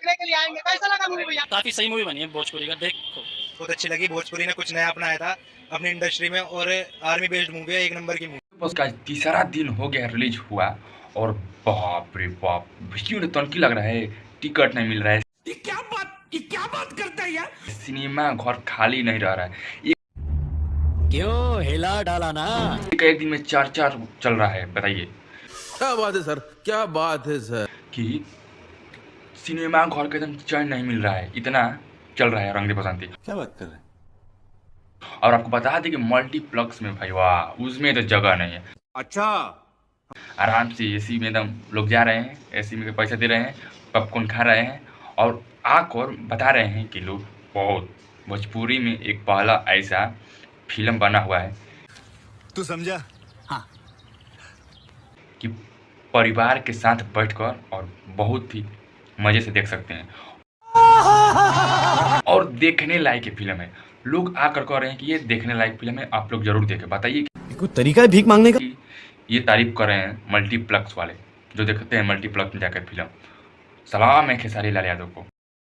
देखने के लिए आएंगे। कैसा लगा मूवी भैया? काफी सही मूवी बनी है भोजपुरी का, देखो। बहुत अच्छी लगी। भोजपुरी ने कुछ नया अपनाया था अपनी इंडस्ट्री में, और आर्मी बेस्ड मूवी है, एक नंबर की मूवी। उसका तीसरा दिन हो गया रिलीज हुआ, और बाप रे बाप, भीड़ ने तनकी लग रहा है, टिकट नहीं मिल रहा है। ये क्या बात करता है यार। सिनेमा घर खाली नहीं रह रहा है। क्यों हिला डाला ना। एक दिन में चार चल रहा है, बताइए। क्या बात है सर, क्या बात है सर, कि सिनेमा घर के एकदम चैन नहीं मिल रहा है, इतना चल रहा है रंग दे बसंती। क्या बात कर रहे हैं। और आपको बता दें कि मल्टीप्लेक्स में भाई वाह, उसमें तो जगह नहीं है। अच्छा, आराम से एसी में एकदम लोग जा रहे हैं, एसी में पैसे दे रहे हैं, पॉपकॉर्न खा रहे हैं, और आकर बता रहे हैं कि लोग बहुत भोजपुरी में एक पहला ऐसा फिल्म बना हुआ है तू समझा। हाँ। कि परिवार के साथ बैठकर और बहुत ही मज़े से देख सकते हैं, और देखने लायक फिल्म है। लोग आकर कह रहे हैं कि ये देखने लायक फिल्म है, आप लोग जरूर देखें। बताइए कोई तरीका है भीख मांगने का? कि ये तारीफ कर रहे हैं मल्टीप्लेक्स वाले, जो देखते हैं मल्टीप्लेक्स में जाकर फिल्म। सलाम है खेसारी लाल यादव को।